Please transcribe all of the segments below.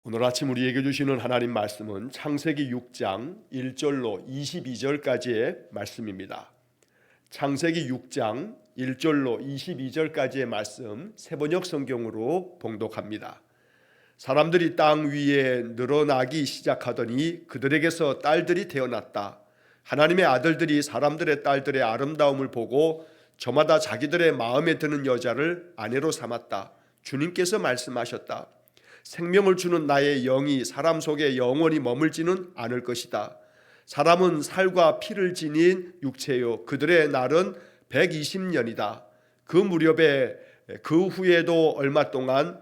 오늘 아침 우리에게 주시는 하나님 말씀은 창세기 6장 1절로 22절까지의 말씀입니다. 창세기 6장 1절로 22절까지의 말씀 세번역 성경으로 봉독합니다. 사람들이 땅 위에 늘어나기 시작하더니 그들에게서 딸들이 태어났다. 하나님의 아들들이 사람들의 딸들의 아름다움을 보고 저마다 자기들의 마음에 드는 여자를 아내로 삼았다. 주님께서 말씀하셨다. 생명을 주는 나의 영이 사람 속에 영원히 머물지는 않을 것이다. 사람은 살과 피를 지닌 육체요 그들의 날은 120년이다. 그 무렵에 그 후에도 얼마 동안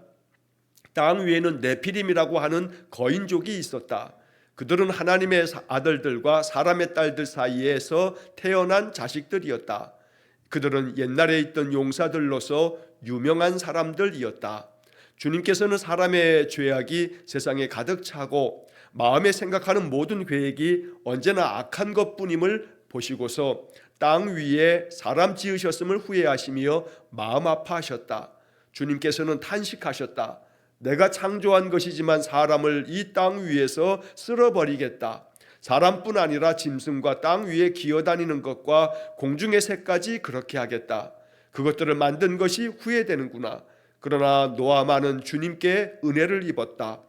땅 위에는 네피림이라고 하는 거인족이 있었다. 그들은 하나님의 아들들과 사람의 딸들 사이에서 태어난 자식들이었다. 그들은 옛날에 있던 용사들로서 유명한 사람들이었다. 주님께서는 사람의 죄악이 세상에 가득 차고 마음에 생각하는 모든 계획이 언제나 악한 것뿐임을 보시고서 땅 위에 사람 지으셨음을 후회하시며 마음 아파하셨다. 주님께서는 탄식하셨다. 내가 창조한 것이지만 사람을 이 땅 위에서 쓸어버리겠다. 사람뿐 아니라 짐승과 땅 위에 기어다니는 것과 공중의 새까지 그렇게 하겠다. 그것들을 만든 것이 후회되는구나. 그러나 노아만은 주님께 은혜를 입었다.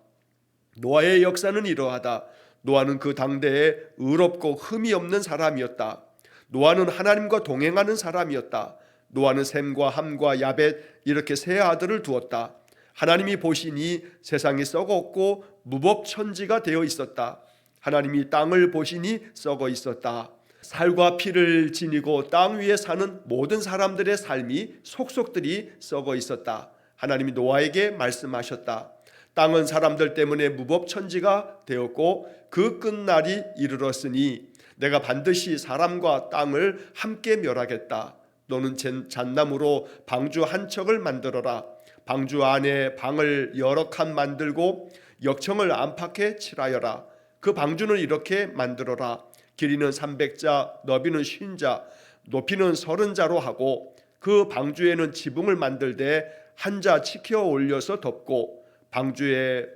노아의 역사는 이러하다. 노아는 그 당대에 의롭고 흠이 없는 사람이었다. 노아는 하나님과 동행하는 사람이었다. 노아는 셈과 함과 야벳 이렇게 세 아들을 두었다. 하나님이 보시니 세상이 썩었고 무법천지가 되어 있었다. 하나님이 땅을 보시니 썩어 있었다. 살과 피를 지니고 땅 위에 사는 모든 사람들의 삶이 속속들이 썩어 있었다. 하나님이 노아에게 말씀하셨다. 땅은 사람들 때문에 무법천지가 되었고 그 끝날이 이르렀으니 내가 반드시 사람과 땅을 함께 멸하겠다. 너는 잣나무로 방주 한 척을 만들어라. 방주 안에 방을 여러 칸 만들고 역청을 안팎에 칠하여라. 그 방주는 이렇게 만들어라. 길이는 300자, 너비는 50자, 높이는 30자로 하고 그 방주에는 지붕을 만들되 한 자 치켜 올려서 덮고 방주의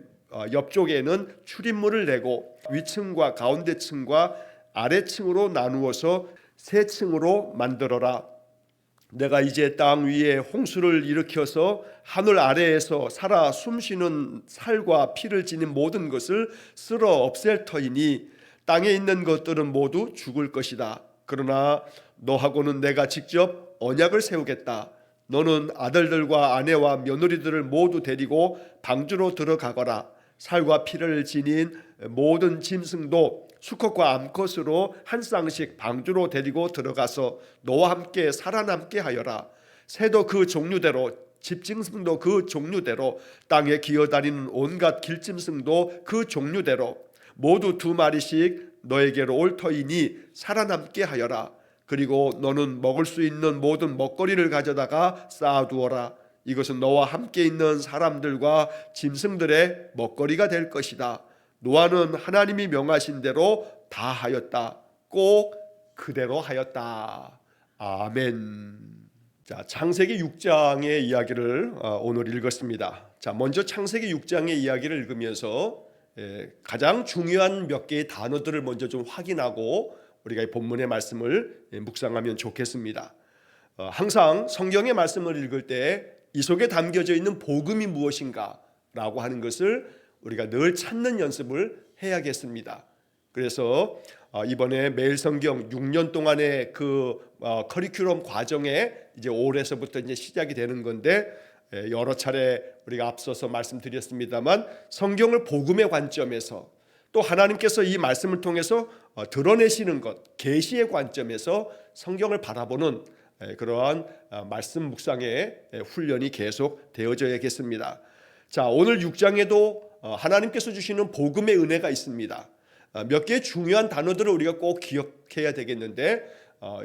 옆쪽에는 출입문을 내고 위층과 가운데층과 아래층으로 나누어서 세 층으로 만들어라. 내가 이제 땅 위에 홍수를 일으켜서 하늘 아래에서 살아 숨쉬는 살과 피를 지닌 모든 것을 쓸어 없앨 터이니 땅에 있는 것들은 모두 죽을 것이다. 그러나 너하고는 내가 직접 언약을 세우겠다. 너는 아들들과 아내와 며느리들을 모두 데리고 방주로 들어가거라. 살과 피를 지닌 모든 짐승도 수컷과 암컷으로 한 쌍씩 방주로 데리고 들어가서 너와 함께 살아남게 하여라. 새도 그 종류대로 집짐승도 그 종류대로 땅에 기어다니는 온갖 길짐승도 그 종류대로 모두 2마리씩 너에게로 올 터이니 살아남게 하여라. 그리고 너는 먹을 수 있는 모든 먹거리를 가져다가 쌓아두어라. 이것은 너와 함께 있는 사람들과 짐승들의 먹거리가 될 것이다. 노아는 하나님이 명하신 대로 다 하였다. 꼭 그대로 하였다. 아멘. 자, 창세기 6장의 이야기를 오늘 읽었습니다. 자, 먼저 창세기 6장의 이야기를 읽으면서 가장 중요한 몇 개의 단어들을 먼저 좀 확인하고 우리가 이 본문의 말씀을 묵상하면 좋겠습니다. 항상 성경의 말씀을 읽을 때 이 속에 담겨져 있는 복음이 무엇인가 라고 하는 것을 우리가 늘 찾는 연습을 해야겠습니다. 그래서 이번에 매일 성경 6년 동안의 그 커리큘럼 과정에 이제 올해서부터 이제 시작이 되는 건데 여러 차례 우리가 앞서서 말씀드렸습니다만 성경을 복음의 관점에서 또 하나님께서 이 말씀을 통해서 드러내시는 것, 계시의 관점에서 성경을 바라보는 그러한 말씀 묵상의 훈련이 계속 되어져야겠습니다. 자, 오늘 6장에도 하나님께서 주시는 복음의 은혜가 있습니다. 몇 개의 중요한 단어들을 우리가 꼭 기억해야 되겠는데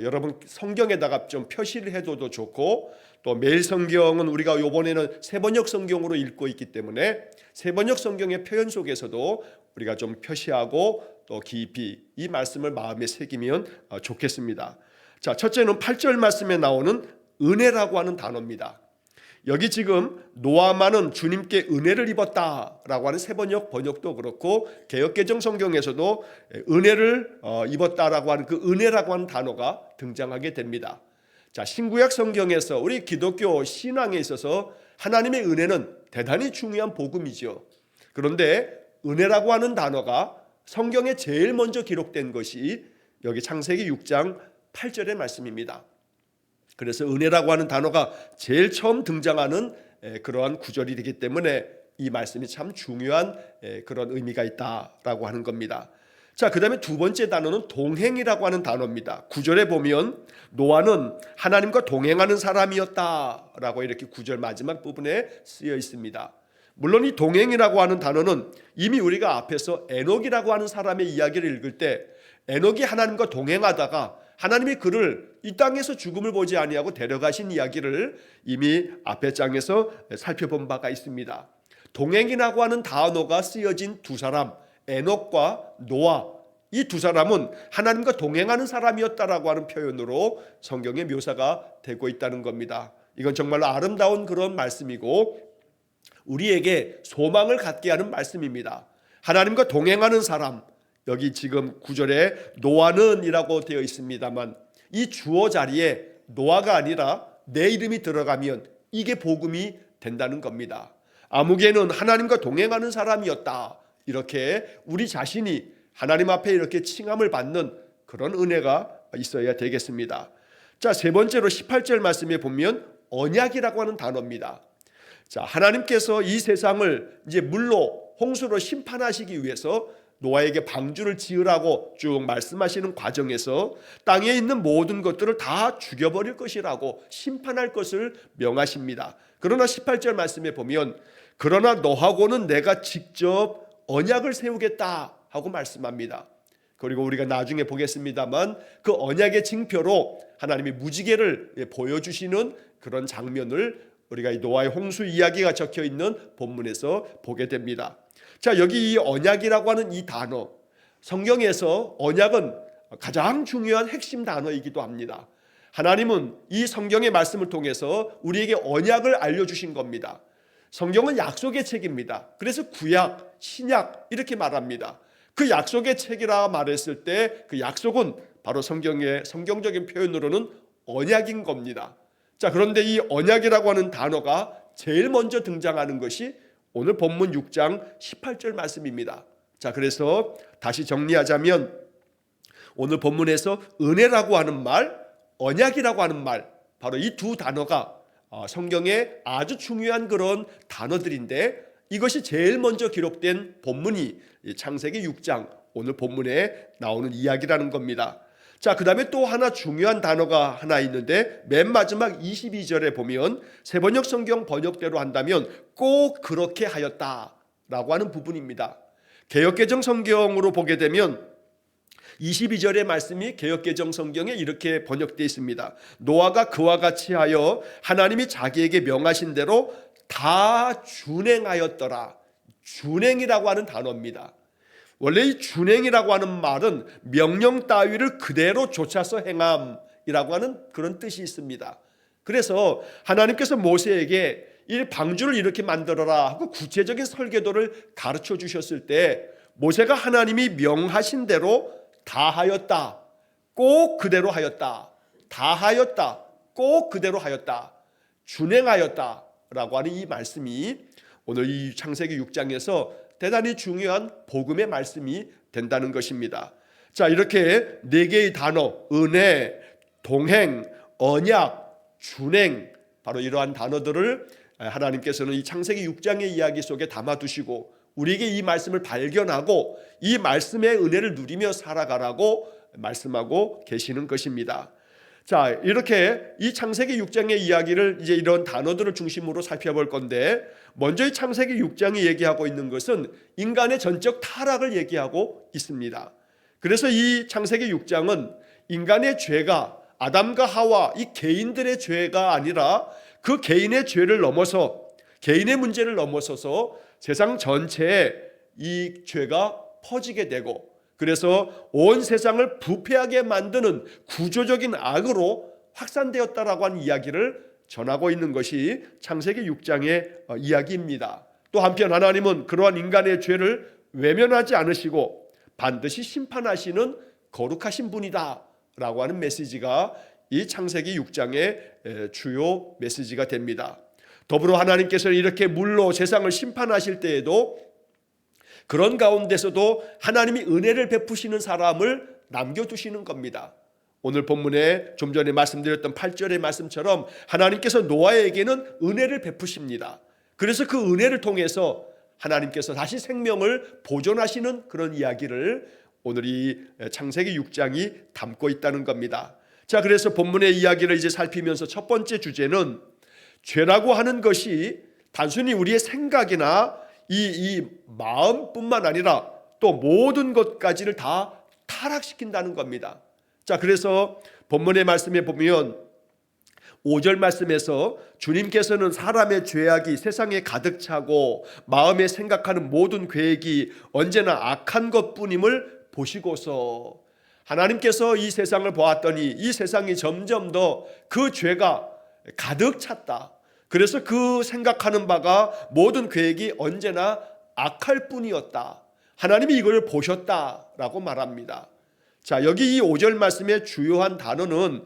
여러분 성경에다가 좀 표시를 해둬도 좋고 또 매일 성경은 우리가 이번에는 세번역 성경으로 읽고 있기 때문에 세번역 성경의 표현 속에서도 우리가 좀 표시하고 또 깊이 이 말씀을 마음에 새기면 좋겠습니다. 자, 첫째는 8절 말씀에 나오는 은혜라고 하는 단어입니다. 여기 지금 노아만은 주님께 은혜를 입었다라고 하는 세번역 번역도 그렇고 개역개정 성경에서도 은혜를 입었다라고 하는 그 은혜라고 하는 단어가 등장하게 됩니다. 자, 신구약 성경에서 우리 기독교 신앙에 있어서 하나님의 은혜는 대단히 중요한 복음이죠. 그런데 은혜라고 하는 단어가 성경에 제일 먼저 기록된 것이 여기 창세기 6장 8절의 말씀입니다. 그래서 은혜라고 하는 단어가 제일 처음 등장하는 그러한 구절이 되기 때문에 이 말씀이 참 중요한 그런 의미가 있다라고 하는 겁니다. 자, 그 다음에 두 번째 단어는 동행이라고 하는 단어입니다. 구절에 보면 노아는 하나님과 동행하는 사람이었다라고 이렇게 구절 마지막 부분에 쓰여 있습니다. 물론 이 동행이라고 하는 단어는 이미 우리가 앞에서 에녹이라고 하는 사람의 이야기를 읽을 때 에녹이 하나님과 동행하다가 하나님이 그를 이 땅에서 죽음을 보지 아니하고 데려가신 이야기를 이미 앞의 장에서 살펴본 바가 있습니다. 동행이라고 하는 단어가 쓰여진 두 사람, 에녹과 노아, 이 두 사람은 하나님과 동행하는 사람이었다라고 하는 표현으로 성경의 묘사가 되고 있다는 겁니다. 이건 정말로 아름다운 그런 말씀이고 우리에게 소망을 갖게 하는 말씀입니다. 하나님과 동행하는 사람, 여기 지금 9절에 노아는 이라고 되어 있습니다만 이 주어 자리에 노아가 아니라 내 이름이 들어가면 이게 복음이 된다는 겁니다. 아무개는 하나님과 동행하는 사람이었다, 이렇게 우리 자신이 하나님 앞에 이렇게 칭함을 받는 그런 은혜가 있어야 되겠습니다. 자, 세 번째로 18절 말씀에 보면 언약이라고 하는 단어입니다. 자, 하나님께서 이 세상을 이제 물로 홍수로 심판하시기 위해서 노아에게 방주를 지으라고 쭉 말씀하시는 과정에서 땅에 있는 모든 것들을 다 죽여버릴 것이라고 심판할 것을 명하십니다. 그러나 18절 말씀에 보면 그러나 너하고는 내가 직접 언약을 세우겠다 하고 말씀합니다. 그리고 우리가 나중에 보겠습니다만 그 언약의 징표로 하나님이 무지개를 보여주시는 그런 장면을 우리가 이 노아의 홍수 이야기가 적혀 있는 본문에서 보게 됩니다. 자, 여기 이 언약이라고 하는 이 단어, 성경에서 언약은 가장 중요한 핵심 단어이기도 합니다. 하나님은 이 성경의 말씀을 통해서 우리에게 언약을 알려주신 겁니다. 성경은 약속의 책입니다. 그래서 구약, 신약 이렇게 말합니다. 그 약속의 책이라 말했을 때 그 약속은 바로 성경의 성경적인 표현으로는 언약인 겁니다. 자, 그런데 이 언약이라고 하는 단어가 제일 먼저 등장하는 것이 오늘 본문 6장 18절 말씀입니다. 자, 그래서 다시 정리하자면 오늘 본문에서 은혜라고 하는 말, 언약이라고 하는 말, 바로 이 두 단어가 성경에 아주 중요한 그런 단어들인데 이것이 제일 먼저 기록된 본문이 창세기 6장 오늘 본문에 나오는 이야기라는 겁니다. 자, 그 다음에 또 하나 중요한 단어가 하나 있는데 맨 마지막 22절에 보면 세번역 성경 번역대로 한다면 꼭 그렇게 하였다라고 하는 부분입니다. 개역개정 성경으로 보게 되면 22절의 말씀이 개역개정 성경에 이렇게 번역되어 있습니다. 노아가 그와 같이 하여 하나님이 자기에게 명하신 대로 다 준행하였더라. 준행이라고 하는 단어입니다. 원래 이 준행이라고 하는 말은 명령 따위를 그대로 좇아서 행함이라고 하는 그런 뜻이 있습니다. 그래서 하나님께서 모세에게 이 방주를 이렇게 만들어라 하고 구체적인 설계도를 가르쳐 주셨을 때 모세가 하나님이 명하신 대로 다 하였다, 꼭 그대로 하였다, 다 하였다, 꼭 그대로 하였다, 준행하였다 라고 하는 이 말씀이 오늘 이 창세기 6장에서 대단히 중요한 복음의 말씀이 된다는 것입니다. 자, 이렇게 네 개의 단어, 은혜, 동행, 언약, 준행, 바로 이러한 단어들을 하나님께서는 이 창세기 6장의 이야기 속에 담아두시고 우리에게 이 말씀을 발견하고 이 말씀의 은혜를 누리며 살아가라고 말씀하고 계시는 것입니다. 자, 이렇게 이 창세기 6장의 이야기를 이제 이런 단어들을 중심으로 살펴볼 건데 먼저 이 창세기 6장이 얘기하고 있는 것은 인간의 전적 타락을 얘기하고 있습니다. 그래서 이 창세기 6장은 인간의 죄가 아담과 하와 이 개인들의 죄가 아니라 그 개인의 죄를 넘어서 개인의 문제를 넘어서서 세상 전체에 이 죄가 퍼지게 되고 그래서 온 세상을 부패하게 만드는 구조적인 악으로 확산되었다라고 하는 이야기를 전하고 있는 것이 창세기 6장의 이야기입니다. 또 한편 하나님은 그러한 인간의 죄를 외면하지 않으시고 반드시 심판하시는 거룩하신 분이다 라고 하는 메시지가 이 창세기 6장의 주요 메시지가 됩니다. 더불어 하나님께서는 이렇게 물로 세상을 심판하실 때에도 그런 가운데서도 하나님이 은혜를 베푸시는 사람을 남겨두시는 겁니다. 오늘 본문에 좀 전에 말씀드렸던 8절의 말씀처럼 하나님께서 노아에게는 은혜를 베푸십니다. 그래서 그 은혜를 통해서 하나님께서 다시 생명을 보존하시는 그런 이야기를 오늘 이 창세기 6장이 담고 있다는 겁니다. 자, 그래서 본문의 이야기를 이제 살피면서 첫 번째 주제는 죄라고 하는 것이 단순히 우리의 생각이나 이 마음뿐만 아니라 또 모든 것까지를 다 타락시킨다는 겁니다. 자, 그래서 본문의 말씀에 보면 5절 말씀에서 주님께서는 사람의 죄악이 세상에 가득 차고 마음에 생각하는 모든 계획이 언제나 악한 것뿐임을 보시고서, 하나님께서 이 세상을 보았더니 이 세상이 점점 더 그 죄가 가득 찼다. 그래서 그 생각하는 바가 모든 계획이 언제나 악할 뿐이었다. 하나님이 이걸 보셨다라고 말합니다. 자, 여기 이 5절 말씀의 주요한 단어는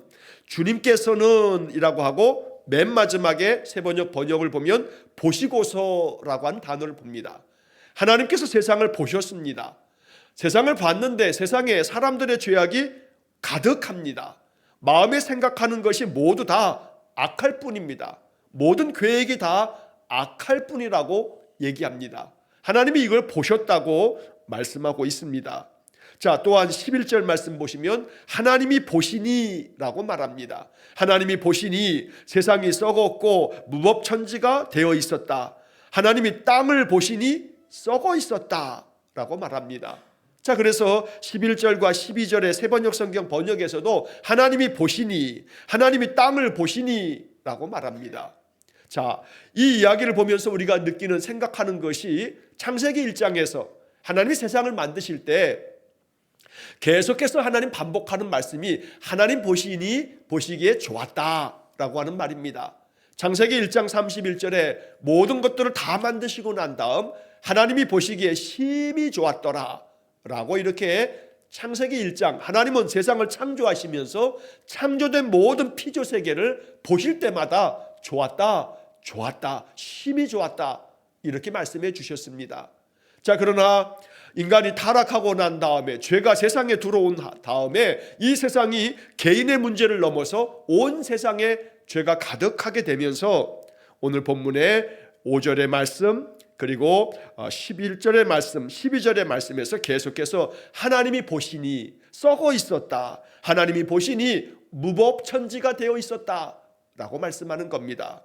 주님께서는 이라고 하고 맨 마지막에 세번역 번역을 보면 보시고서라고 한 단어를 봅니다. 하나님께서 세상을 보셨습니다. 세상을 봤는데 세상에 사람들의 죄악이 가득합니다. 마음에 생각하는 것이 모두 다 악할 뿐입니다. 모든 계획이 다 악할 뿐이라고 얘기합니다. 하나님이 이걸 보셨다고 말씀하고 있습니다. 자, 또한 11절 말씀 보시면 하나님이 보시니 라고 말합니다. 하나님이 보시니 세상이 썩었고 무법천지가 되어 있었다. 하나님이 땅을 보시니 썩어 있었다 라고 말합니다. 자, 그래서 11절과 12절의 세번역 성경 번역에서도 하나님이 보시니, 하나님이 땅을 보시니 라고 말합니다. 자, 이 이야기를 보면서 우리가 느끼는, 생각하는 것이 창세기 1장에서 하나님이 세상을 만드실 때 계속해서 하나님 반복하는 말씀이 하나님 보시니 보시기에 좋았다라고 하는 말입니다. 창세기 1장 31절에 모든 것들을 다 만드시고 난 다음 하나님이 보시기에 심히 좋았더라 라고 이렇게 창세기 1장, 하나님은 세상을 창조하시면서 창조된 모든 피조 세계를 보실 때마다 좋았다, 좋았다, 심히 좋았다 이렇게 말씀해 주셨습니다. 자, 그러나 인간이 타락하고 난 다음에, 죄가 세상에 들어온 다음에 이 세상이 개인의 문제를 넘어서 온 세상에 죄가 가득하게 되면서 오늘 본문의 5절의 말씀 그리고 11절의 말씀, 12절의 말씀에서 계속해서 하나님이 보시니 썩어 있었다, 하나님이 보시니 무법천지가 되어 있었다 라고 말씀하는 겁니다.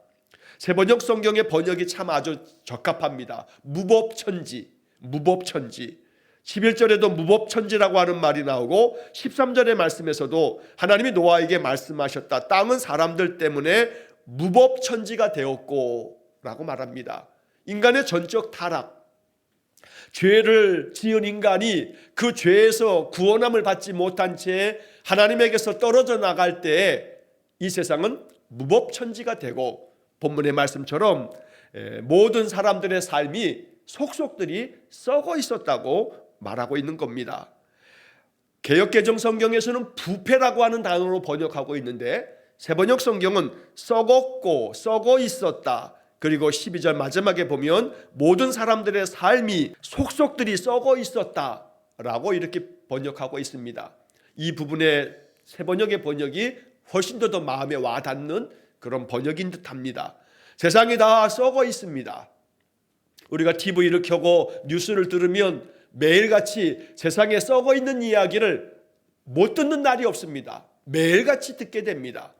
세번역 성경의 번역이 참 아주 적합합니다. 무법천지, 무법천지. 11절에도 무법천지라고 하는 말이 나오고 13절의 말씀에서도 하나님이 노아에게 말씀하셨다. 땅은 사람들 때문에 무법천지가 되었고 라고 말합니다. 인간의 전적 타락, 죄를 지은 인간이 그 죄에서 구원함을 받지 못한 채 하나님에게서 떨어져 나갈 때 이 세상은 무법천지가 되고 본문의 말씀처럼 모든 사람들의 삶이 속속들이 썩어 있었다고 말하고 있는 겁니다. 개역개정 성경에서는 부패라고 하는 단어로 번역하고 있는데 세번역 성경은 썩었고 썩어 있었다. 그리고 12절 마지막에 보면 모든 사람들의 삶이 속속들이 썩어 있었다라고 이렇게 번역하고 있습니다. 이 부분의 세번역의 번역이 훨씬 더 마음에 와닿는 그런 번역인 듯합니다. 세상이 다 썩어 있습니다. 우리가 TV를 켜고 뉴스를 들으면 매일같이 세상에 썩어 있는 이야기를 못 듣는 날이 없습니다. 매일같이 듣게 됩니다.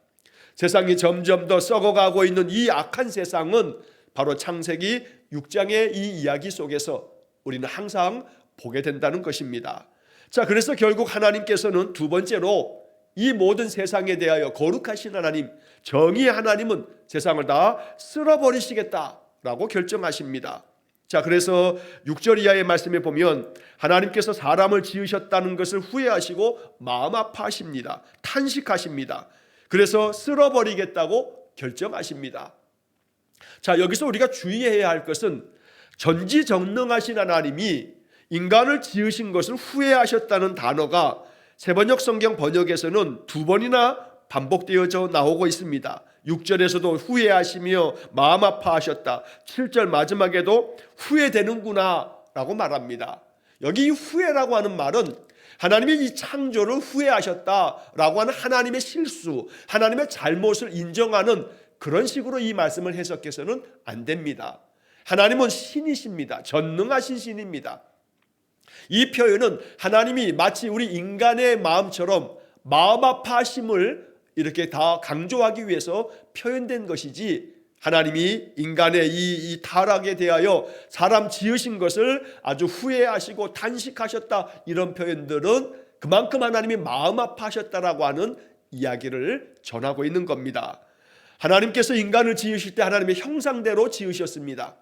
세상이 점점 더 썩어가고 있는 이 악한 세상은 바로 창세기 6장의 이 이야기 속에서 우리는 항상 보게 된다는 것입니다. 자, 그래서 결국 하나님께서는 두 번째로 이 모든 세상에 대하여 거룩하신 하나님, 정의의 하나님은 세상을 다 쓸어버리시겠다라고 결정하십니다. 자, 그래서 6절 이하의 말씀에 보면 하나님께서 사람을 지으셨다는 것을 후회하시고 마음 아파하십니다. 탄식하십니다. 그래서 쓸어버리겠다고 결정하십니다. 자, 여기서 우리가 주의해야 할 것은 전지전능하신 하나님이 인간을 지으신 것을 후회하셨다는 단어가 세번역 성경 번역에서는 2번이나 반복되어져 나오고 있습니다. 6절에서도 후회하시며 마음 아파하셨다. 7절 마지막에도 후회되는구나 라고 말합니다. 여기 이 후회라고 하는 말은 하나님이 이 창조를 후회하셨다라고 하는 하나님의 실수, 하나님의 잘못을 인정하는 그런 식으로 이 말씀을 해석해서는 안 됩니다. 하나님은 신이십니다. 전능하신 신입니다. 이 표현은 하나님이 마치 우리 인간의 마음처럼 마음 아파하심을 이렇게 다 강조하기 위해서 표현된 것이지, 하나님이 인간의 이 타락에 대하여 사람 지으신 것을 아주 후회하시고 탄식하셨다, 이런 표현들은 그만큼 하나님이 마음 아파하셨다라고 하는 이야기를 전하고 있는 겁니다. 하나님께서 인간을 지으실 때 하나님의 형상대로 지으셨습니다.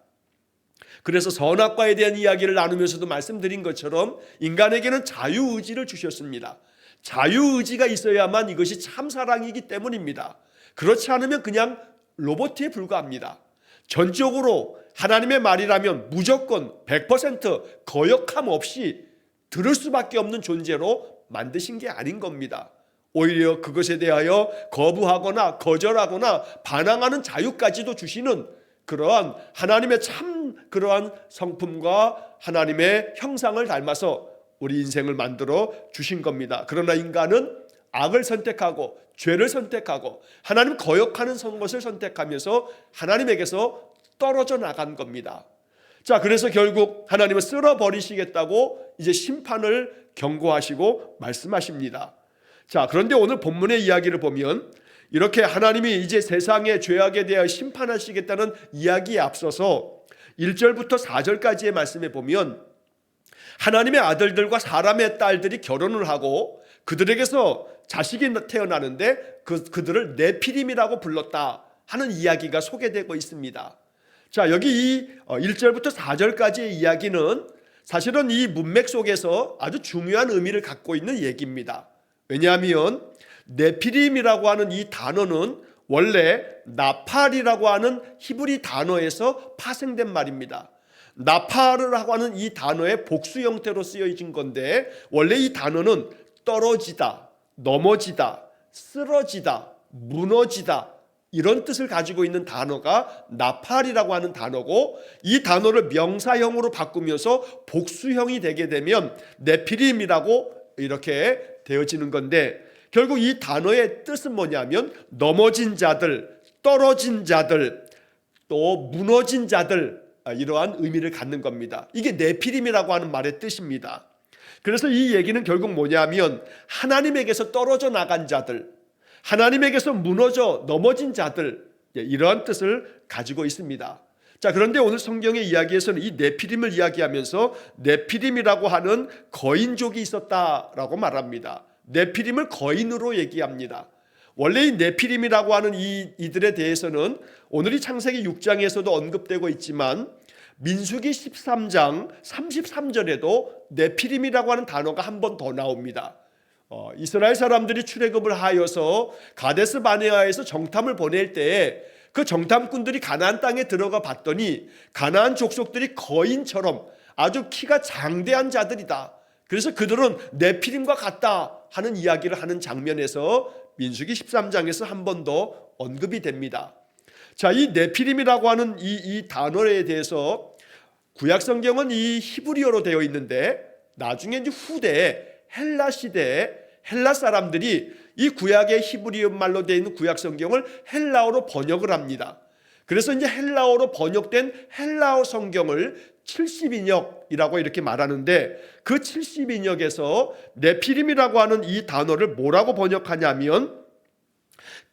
그래서 선악과에 대한 이야기를 나누면서도 말씀드린 것처럼 인간에게는 자유의지를 주셨습니다. 자유의지가 있어야만 이것이 참 사랑이기 때문입니다. 그렇지 않으면 그냥 로봇에 불과합니다. 전적으로 하나님의 말이라면 무조건 100% 거역함 없이 들을 수밖에 없는 존재로 만드신 게 아닌 겁니다. 오히려 그것에 대하여 거부하거나 거절하거나 반항하는 자유까지도 주시는 그러한 하나님의 참 그러한 성품과 하나님의 형상을 닮아서 우리 인생을 만들어 주신 겁니다. 그러나 인간은 악을 선택하고 죄를 선택하고 하나님 거역하는 것을 선택하면서 하나님에게서 떨어져 나간 겁니다. 자, 그래서 결국 하나님은 쓸어버리시겠다고 이제 심판을 경고하시고 말씀하십니다. 자, 그런데 오늘 본문의 이야기를 보면 이렇게 하나님이 이제 세상의 죄악에 대하여 심판하시겠다는 이야기에 앞서서 1절부터 4절까지의 말씀에 보면 하나님의 아들들과 사람의 딸들이 결혼을 하고 그들에게서 자식이 태어나는데 그들을 네피림이라고 불렀다 하는 이야기가 소개되고 있습니다. 자, 여기 이 1절부터 4절까지의 이야기는 사실은 이 문맥 속에서 아주 중요한 의미를 갖고 있는 얘기입니다. 왜냐하면 네피림이라고 하는 이 단어는 원래 나팔이라고 하는 히브리 단어에서 파생된 말입니다. 나팔이라고 하는 이 단어의 복수 형태로 쓰여진 건데 원래 이 단어는 떨어지다, 넘어지다, 쓰러지다, 무너지다 이런 뜻을 가지고 있는 단어가 나팔이라고 하는 단어고, 이 단어를 명사형으로 바꾸면서 복수형이 되게 되면 네피림이라고 이렇게 되어지는 건데, 결국 이 단어의 뜻은 뭐냐면 넘어진 자들, 떨어진 자들, 또 무너진 자들, 이러한 의미를 갖는 겁니다. 이게 네피림이라고 하는 말의 뜻입니다. 그래서 이 얘기는 결국 뭐냐면 하나님에게서 떨어져 나간 자들, 하나님에게서 무너져 넘어진 자들, 이러한 뜻을 가지고 있습니다. 자, 그런데 오늘 성경의 이야기에서는 이 네피림을 이야기하면서 네피림이라고 하는 거인족이 있었다라고 말합니다. 네피림을 거인으로 얘기합니다. 원래 이 네피림이라고 하는 이들에 대해서는 오늘 이 창세기 6장에서도 언급되고 있지만 민수기 13장 33절에도 네피림이라고 하는 단어가 한 번 더 나옵니다. 이스라엘 사람들이 출애굽을 하여서 가데스 바네아에서 정탐을 보낼 때에 그 정탐꾼들이 가나안 땅에 들어가 봤더니 가나안 족속들이 거인처럼 아주 키가 장대한 자들이다. 그래서 그들은 네피림과 같다 하는 이야기를 하는 장면에서 민수기 13장에서 한 번 더 언급이 됩니다. 자, 이 네피림이라고 하는 이 단어에 대해서 구약 성경은 이 히브리어로 되어 있는데 나중에 이제 후대에 헬라 시대에 헬라 사람들이 이 구약의 히브리어 말로 되어 있는 구약 성경을 헬라어로 번역을 합니다. 그래서 이제 헬라어로 번역된 헬라어 성경을 70인역이라고 이렇게 말하는데, 그 70인역에서 네피림이라고 하는 이 단어를 뭐라고 번역하냐면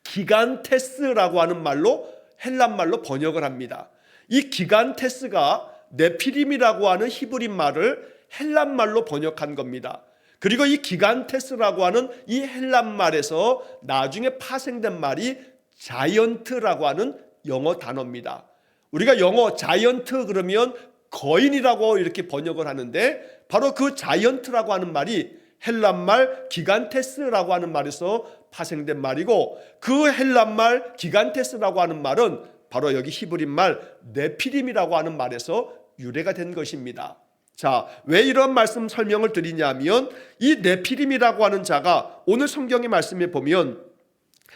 기간테스라고 하는 말로 헬란말로 번역을 합니다. 이 기간테스가 네피림이라고 하는 히브리 말을 헬란말로 번역한 겁니다. 그리고 이 기간테스라고 하는 이 헬란말에서 나중에 파생된 말이 자이언트라고 하는 영어 단어입니다. 우리가 영어 자이언트 그러면 거인이라고 이렇게 번역을 하는데 바로 그 자이언트라고 하는 말이 헬란말 기간테스라고 하는 말에서 파생된 말이고, 그 헬란말 기간테스라고 하는 말은 바로 여기 히브리말 네피림이라고 하는 말에서 유래가 된 것입니다. 자, 왜 이런 말씀 설명을 드리냐면, 이 네피림이라고 하는 자가 오늘 성경의 말씀에 보면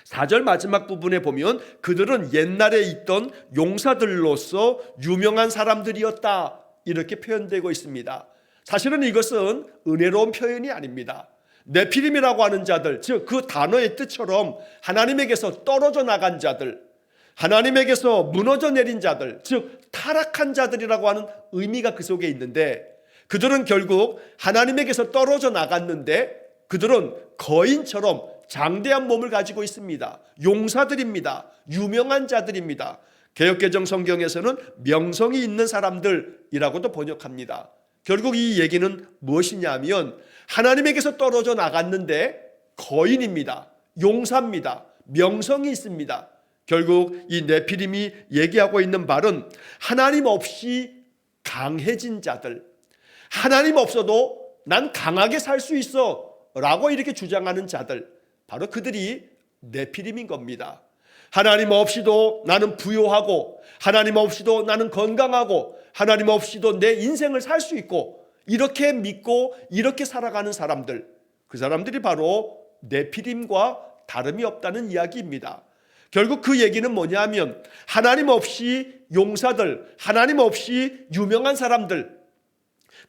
4절 마지막 부분에 보면 그들은 옛날에 있던 용사들로서 유명한 사람들이었다, 이렇게 표현되고 있습니다. 사실은 이것은 은혜로운 표현이 아닙니다. 네피림이라고 하는 자들, 즉 그 단어의 뜻처럼 하나님에게서 떨어져 나간 자들, 하나님에게서 무너져 내린 자들, 즉 타락한 자들이라고 하는 의미가 그 속에 있는데, 그들은 결국 하나님에게서 떨어져 나갔는데 그들은 거인처럼 장대한 몸을 가지고 있습니다. 용사들입니다. 유명한 자들입니다. 개역개정 성경에서는 명성이 있는 사람들이라고도 번역합니다. 결국 이 얘기는 무엇이냐면, 하나님에게서 떨어져 나갔는데 거인입니다. 용사입니다. 명성이 있습니다. 결국 이 네피림이 얘기하고 있는 말은 하나님 없이 강해진 자들, 하나님 없어도 난 강하게 살 수 있어 라고 이렇게 주장하는 자들, 바로 그들이 네피림인 겁니다. 하나님 없이도 나는 부요하고, 하나님 없이도 나는 건강하고, 하나님 없이도 내 인생을 살 수 있고, 이렇게 믿고 이렇게 살아가는 사람들, 그 사람들이 바로 네피림과 다름이 없다는 이야기입니다. 결국 그 얘기는 뭐냐면, 하나님 없이 용사들, 하나님 없이 유명한 사람들,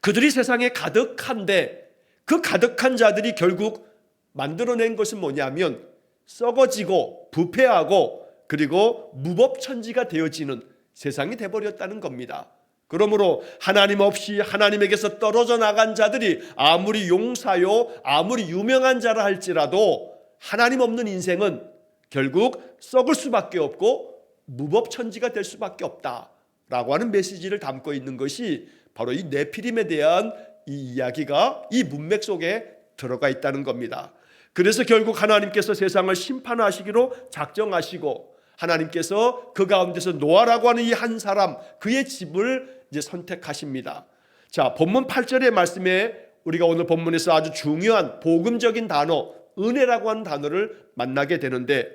그들이 세상에 가득한데 그 가득한 자들이 결국 만들어낸 것은 뭐냐면 썩어지고 부패하고 그리고 무법천지가 되어지는 세상이 돼버렸다는 겁니다. 그러므로 하나님 없이 하나님에게서 떨어져 나간 자들이 아무리 용사요 아무리 유명한 자라 할지라도 하나님 없는 인생은 결국 썩을 수밖에 없고 무법천지가 될 수밖에 없다라고 하는 메시지를 담고 있는 것이 바로 이 네피림에 대한 이 이야기가 이 문맥 속에 들어가 있다는 겁니다. 그래서 결국 하나님께서 세상을 심판하시기로 작정하시고, 하나님께서 그 가운데서 노아라고 하는 이 한 사람, 그의 집을 이제 선택하십니다. 자, 본문 8절의 말씀에 우리가 오늘 본문에서 아주 중요한 복음적인 단어, 은혜라고 하는 단어를 만나게 되는데,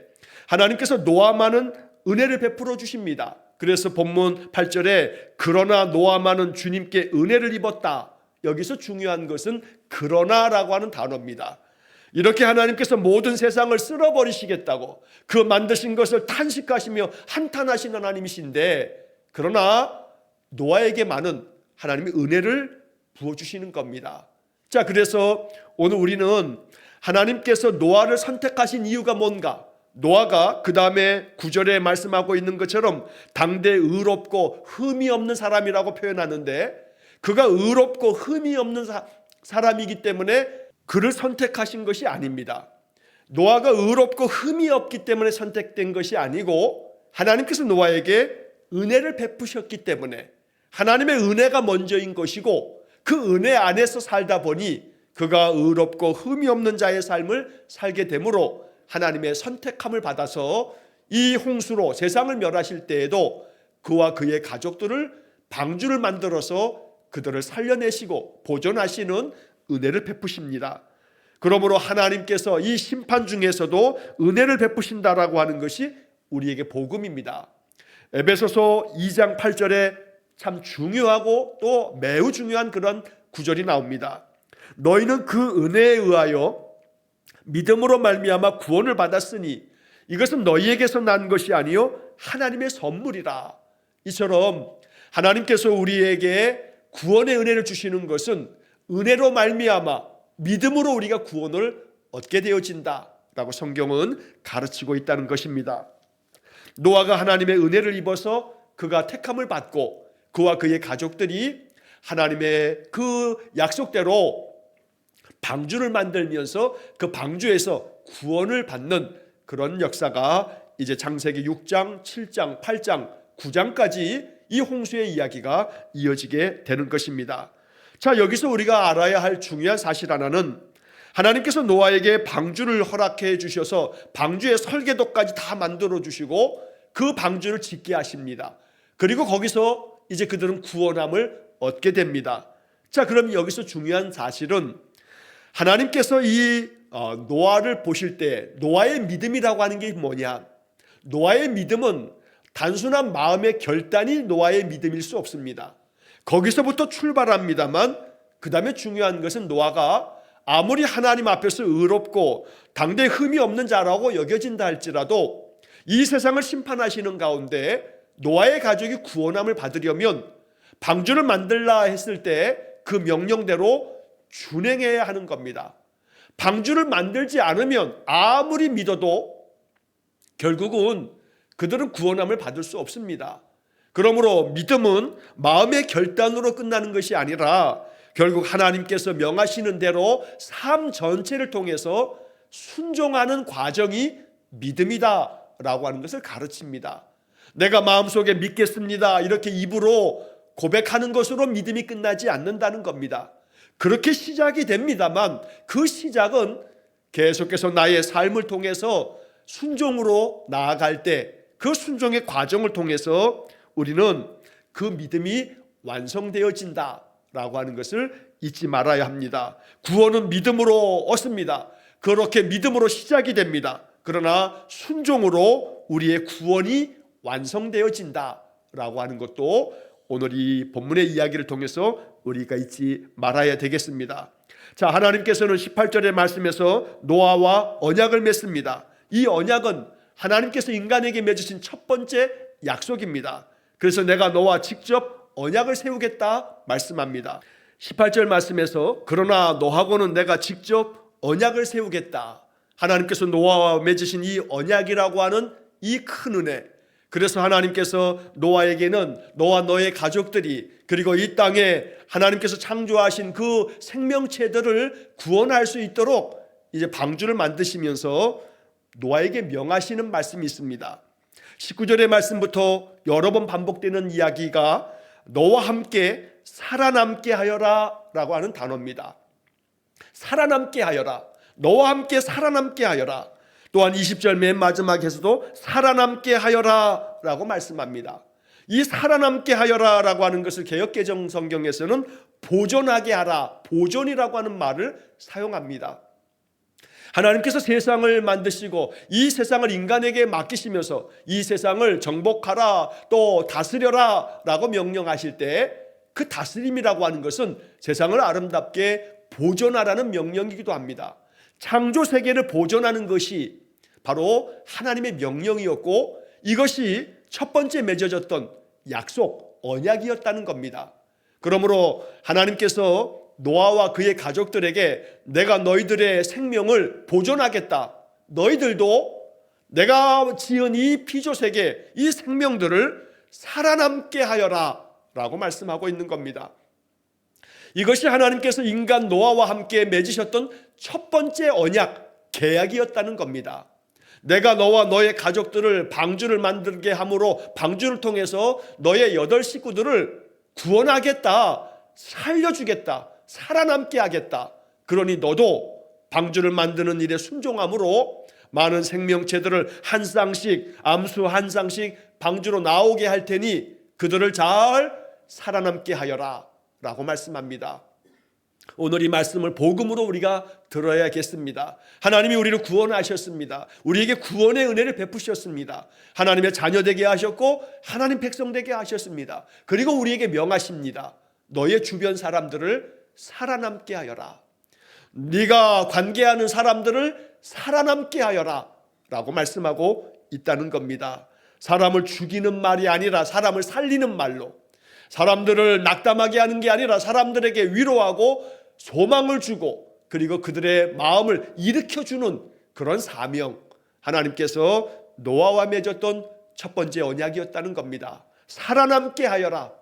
하나님께서 노아만은 은혜를 베풀어 주십니다. 그래서 본문 8절에 그러나 노아만은 주님께 은혜를 입었다. 여기서 중요한 것은 그러나라고 하는 단어입니다. 이렇게 하나님께서 모든 세상을 쓸어버리시겠다고 그 만드신 것을 탄식하시며 한탄하신 하나님이신데, 그러나 노아에게만은 하나님이 은혜를 부어주시는 겁니다. 자, 그래서 오늘 우리는 하나님께서 노아를 선택하신 이유가 뭔가, 노아가 그 다음에 9절에 말씀하고 있는 것처럼 당대 의롭고 흠이 없는 사람이라고 표현하는데, 그가 의롭고 흠이 없는 사람이기 때문에 그를 선택하신 것이 아닙니다. 노아가 의롭고 흠이 없기 때문에 선택된 것이 아니고, 하나님께서 노아에게 은혜를 베푸셨기 때문에 하나님의 은혜가 먼저인 것이고, 그 은혜 안에서 살다 보니 그가 의롭고 흠이 없는 자의 삶을 살게 되므로 하나님의 선택함을 받아서 이 홍수로 세상을 멸하실 때에도 그와 그의 가족들을 방주를 만들어서 그들을 살려내시고 보존하시는 은혜를 베푸십니다. 그러므로 하나님께서 이 심판 중에서도 은혜를 베푸신다라고 하는 것이 우리에게 복음입니다. 에베소서 2장 8절에 참 중요하고 또 매우 중요한 그런 구절이 나옵니다. 너희는 그 은혜에 의하여 믿음으로 말미암아 구원을 받았으니 이것은 너희에게서 난 것이 아니요 하나님의 선물이라. 이처럼 하나님께서 우리에게 구원의 은혜를 주시는 것은 은혜로 말미암아 믿음으로 우리가 구원을 얻게 되어진다라고 성경은 가르치고 있다는 것입니다. 노아가 하나님의 은혜를 입어서 그가 택함을 받고 그와 그의 가족들이 하나님의 그 약속대로 방주를 만들면서 그 방주에서 구원을 받는 그런 역사가 이제 창세기 6장, 7장, 8장, 9장까지 이 홍수의 이야기가 이어지게 되는 것입니다. 자, 여기서 우리가 알아야 할 중요한 사실 하나는 하나님께서 노아에게 방주를 허락해 주셔서 방주의 설계도까지 다 만들어 주시고 그 방주를 짓게 하십니다. 그리고 거기서 이제 그들은 구원함을 얻게 됩니다. 자, 그럼 여기서 중요한 사실은 하나님께서 이 노아를 보실 때 노아의 믿음이라고 하는 게 뭐냐? 노아의 믿음은 단순한 마음의 결단이 노아의 믿음일 수 없습니다. 거기서부터 출발합니다만 그 다음에 중요한 것은 노아가 아무리 하나님 앞에서 의롭고 당대 흠이 없는 자라고 여겨진다 할지라도 이 세상을 심판하시는 가운데 노아의 가족이 구원함을 받으려면 방주를 만들라 했을 때 그 명령대로 준행해야 하는 겁니다. 방주를 만들지 않으면 아무리 믿어도 결국은 그들은 구원함을 받을 수 없습니다. 그러므로 믿음은 마음의 결단으로 끝나는 것이 아니라 결국 하나님께서 명하시는 대로 삶 전체를 통해서 순종하는 과정이 믿음이다 라고 하는 것을 가르칩니다. 내가 마음속에 믿겠습니다 이렇게 입으로 고백하는 것으로 믿음이 끝나지 않는다는 겁니다. 그렇게 시작이 됩니다만 그 시작은 계속해서 나의 삶을 통해서 순종으로 나아갈 때 그 순종의 과정을 통해서 우리는 그 믿음이 완성되어진다라고 하는 것을 잊지 말아야 합니다. 구원은 믿음으로 얻습니다. 그렇게 믿음으로 시작이 됩니다. 그러나 순종으로 우리의 구원이 완성되어진다라고 하는 것도 오늘 이 본문의 이야기를 통해서 우리가 잊지 말아야 되겠습니다. 자, 하나님께서는 18절의 말씀에서 노아와 언약을 맺습니다. 이 언약은 하나님께서 인간에게 맺으신 첫 번째 약속입니다. 그래서 내가 너와 직접 언약을 세우겠다 말씀합니다. 18절 말씀에서 그러나 너하고는 내가 직접 언약을 세우겠다. 하나님께서 노아와 맺으신 이 언약이라고 하는 이 큰 은혜, 그래서 하나님께서 노아에게는 너와 너의 가족들이 그리고 이 땅에 하나님께서 창조하신 그 생명체들을 구원할 수 있도록 이제 방주를 만드시면서 노아에게 명하시는 말씀이 있습니다. 19절의 말씀부터 여러 번 반복되는 이야기가 너와 함께 살아남게 하여라 라고 하는 단어입니다. 살아남게 하여라, 너와 함께 살아남게 하여라. 또한 20절 맨 마지막에서도 살아남게 하여라 라고 말씀합니다. 이 살아남게 하여라 라고 하는 것을 개역개정 성경에서는 보존하게 하라, 보존이라고 하는 말을 사용합니다. 하나님께서 세상을 만드시고 이 세상을 인간에게 맡기시면서 이 세상을 정복하라 또 다스려라 라고 명령하실 때 그 다스림이라고 하는 것은 세상을 아름답게 보존하라는 명령이기도 합니다. 창조 세계를 보존하는 것이 바로 하나님의 명령이었고 이것이 첫 번째 맺어졌던 약속, 언약이었다는 겁니다. 그러므로 하나님께서 노아와 그의 가족들에게 내가 너희들의 생명을 보존하겠다. 너희들도 내가 지은 이 피조세계, 이 생명들을 살아남게 하여라 라고 말씀하고 있는 겁니다. 이것이 하나님께서 인간 노아와 함께 맺으셨던 첫 번째 언약, 계약이었다는 겁니다. 내가 너와 너의 가족들을 방주를 만들게 함으로 방주를 통해서 너의 8 식구들을 구원하겠다, 살려주겠다, 살아남게 하겠다. 그러니 너도 방주를 만드는 일에 순종함으로 많은 생명체들을 한 쌍씩, 암수 한 쌍씩 방주로 나오게 할 테니 그들을 잘 살아남게 하여라 라고 말씀합니다. 오늘 이 말씀을 복음으로 우리가 들어야겠습니다. 하나님이 우리를 구원하셨습니다. 우리에게 구원의 은혜를 베푸셨습니다. 하나님의 자녀 되게 하셨고 하나님 백성 되게 하셨습니다. 그리고 우리에게 명하십니다. 너의 주변 사람들을 살아남게 하여라. 네가 관계하는 사람들을 살아남게 하여라 라고 말씀하고 있다는 겁니다. 사람을 죽이는 말이 아니라 사람을 살리는 말로, 사람들을 낙담하게 하는 게 아니라 사람들에게 위로하고 소망을 주고 그리고 그들의 마음을 일으켜주는 그런 사명, 하나님께서 노아와 맺었던 첫 번째 언약이었다는 겁니다. 살아남게 하여라.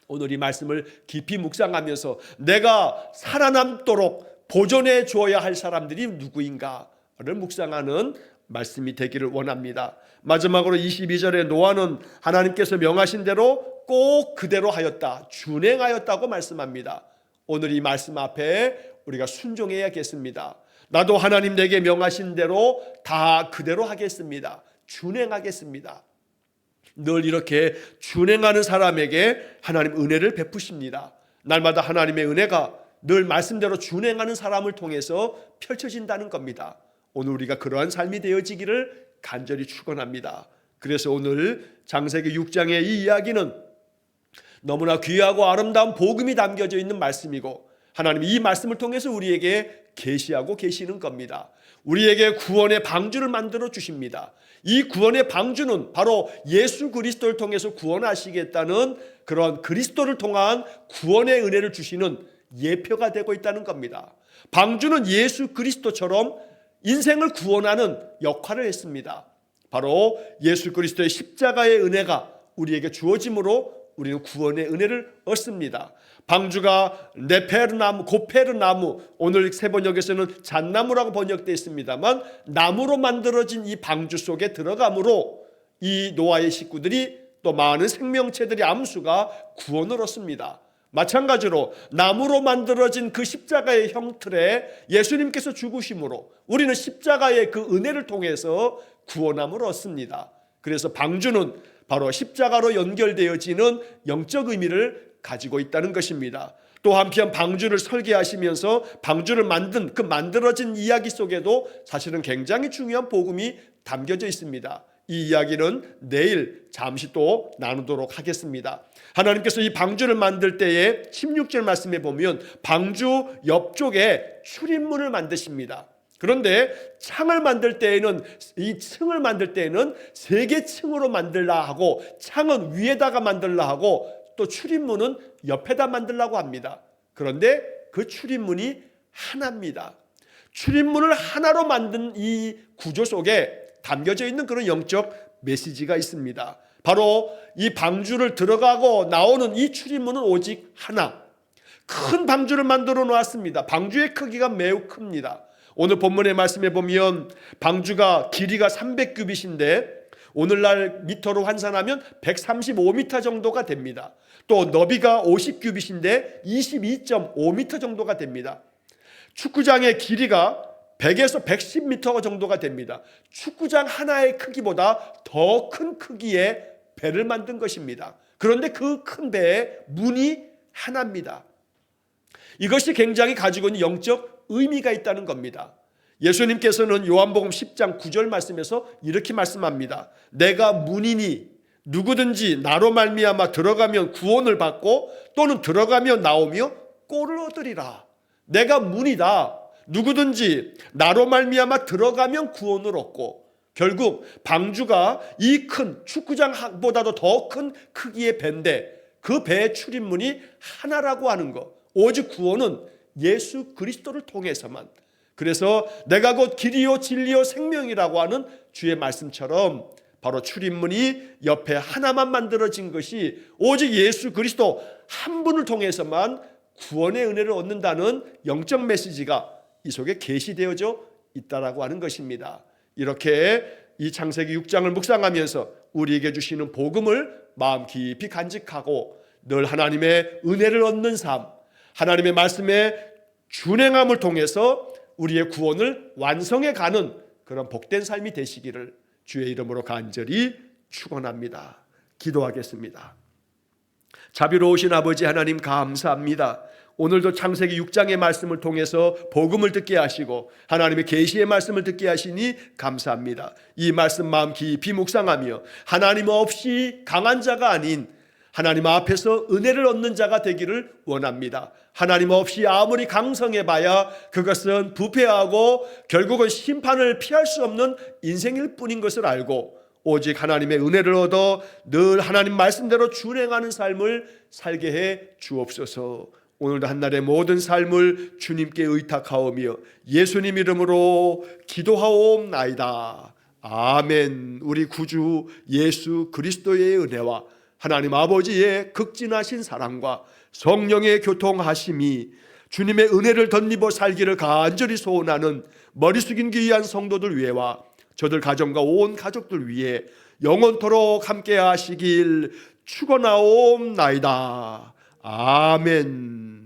오늘 이 말씀을 깊이 묵상하면서 내가 살아남도록 보존해 주어야 할 사람들이 누구인가를 묵상하는 말씀이 되기를 원합니다. 마지막으로 22절에 노아는 하나님께서 명하신 대로 꼭 그대로 하였다, 준행하였다고 말씀합니다. 오늘 이 말씀 앞에 우리가 순종해야겠습니다. 나도 하나님 내게 명하신 대로 다 그대로 하겠습니다. 준행하겠습니다. 늘 이렇게 준행하는 사람에게 하나님 은혜를 베푸십니다. 날마다 하나님의 은혜가 늘 말씀대로 준행하는 사람을 통해서 펼쳐진다는 겁니다. 오늘 우리가 그러한 삶이 되어지기를 간절히 축원합니다. 그래서 오늘 창세기 6장의 이 이야기는 너무나 귀하고 아름다운 복음이 담겨져 있는 말씀이고, 하나님이 이 말씀을 통해서 우리에게 계시하고 계시는 겁니다. 우리에게 구원의 방주를 만들어 주십니다. 이 구원의 방주는 바로 예수 그리스도를 통해서 구원하시겠다는 그런 그리스도를 통한 구원의 은혜를 주시는 예표가 되고 있다는 겁니다. 방주는 예수 그리스도처럼 인생을 구원하는 역할을 했습니다. 바로 예수 그리스도의 십자가의 은혜가 우리에게 주어짐으로 우리는 구원의 은혜를 얻습니다. 방주가 네페르나무, 고페르나무, 오늘 세번역에서는 잣나무라고 번역되어 있습니다만, 나무로 만들어진 이 방주 속에 들어감으로 이 노아의 식구들이, 또 많은 생명체들이, 암수가 구원을 얻습니다. 마찬가지로 나무로 만들어진 그 십자가의 형틀에 예수님께서 죽으심으로 우리는 십자가의 그 은혜를 통해서 구원함을 얻습니다. 그래서 방주는 바로 십자가로 연결되어지는 영적 의미를 가지고 있다는 것입니다. 또 한편 방주를 설계하시면서 방주를 만든 그 만들어진 이야기 속에도 사실은 굉장히 중요한 복음이 담겨져 있습니다. 이 이야기는 내일 잠시 또 나누도록 하겠습니다. 하나님께서 이 방주를 만들 때에 16절 말씀에 보면 방주 옆쪽에 출입문을 만드십니다. 그런데 창을 만들 때에는, 이 층을 만들 때에는 3개 층으로 만들라 하고, 창은 위에다가 만들라 하고, 또 출입문은 옆에다 만들라고 합니다. 그런데 그 출입문이 하나입니다. 출입문을 하나로 만든 이 구조 속에 담겨져 있는 그런 영적 메시지가 있습니다. 바로 이 방주를 들어가고 나오는 이 출입문은 오직 하나, 큰 방주를 만들어 놓았습니다. 방주의 크기가 매우 큽니다. 오늘 본문의 말씀에 보면 방주가 길이가 300규빗인데 오늘날 미터로 환산하면 135m 정도가 됩니다. 또 너비가 50규빗인데 22.5m 정도가 됩니다. 축구장의 길이가 100에서 110m 정도가 됩니다. 축구장 하나의 크기보다 더 큰 크기의 배를 만든 것입니다. 그런데 그 큰 배에 문이 하나입니다. 이것이 굉장히 가지고 있는 영적 의미가 있다는 겁니다. 예수님께서는 요한복음 10장 9절 말씀에서 이렇게 말씀합니다. 내가 문이니 누구든지 나로 말미암아 들어가면 구원을 받고 또는 들어가며 나오며 꼴을 얻으리라. 내가 문이다. 누구든지 나로 말미암아 들어가면 구원을 얻고, 결국 방주가 이 큰 축구장보다도 더 큰 크기의 배인데 그 배의 출입문이 하나라고 하는 것, 오직 구원은 예수 그리스도를 통해서만. 그래서 내가 곧 길이요 진리요 생명이라고 하는 주의 말씀처럼 바로 출입문이 옆에 하나만 만들어진 것이 오직 예수 그리스도 한 분을 통해서만 구원의 은혜를 얻는다는 영적 메시지가 이 속에 계시되어져 있다라고 하는 것입니다. 이렇게 이 창세기 6장을 묵상하면서 우리에게 주시는 복음을 마음 깊이 간직하고 늘 하나님의 은혜를 얻는 삶, 하나님의 말씀에 준행함을 통해서 우리의 구원을 완성해 가는 그런 복된 삶이 되시기를 주의 이름으로 간절히 축원합니다. 기도하겠습니다. 자비로우신 아버지 하나님, 감사합니다. 오늘도 창세기 6장의 말씀을 통해서 복음을 듣게 하시고 하나님의 계시의 말씀을 듣게 하시니 감사합니다. 이 말씀 마음 깊이 묵상하며 하나님 없이 강한 자가 아닌 하나님 앞에서 은혜를 얻는 자가 되기를 원합니다. 하나님 없이 아무리 강성해봐야 그것은 부패하고 결국은 심판을 피할 수 없는 인생일 뿐인 것을 알고 오직 하나님의 은혜를 얻어 늘 하나님 말씀대로 준행하는 삶을 살게 해 주옵소서. 오늘도 한날의 모든 삶을 주님께 의탁하오며 예수님 이름으로 기도하옵나이다. 아멘. 우리 구주 예수 그리스도의 은혜와 하나님 아버지의 극진하신 사랑과 성령의 교통하심이 주님의 은혜를 덧입어 살기를 간절히 소원하는 머리 숙인 귀한 성도들 위해와 저들 가정과 온 가족들 위해 영원토록 함께 하시길 축원하옵나이다. 아멘.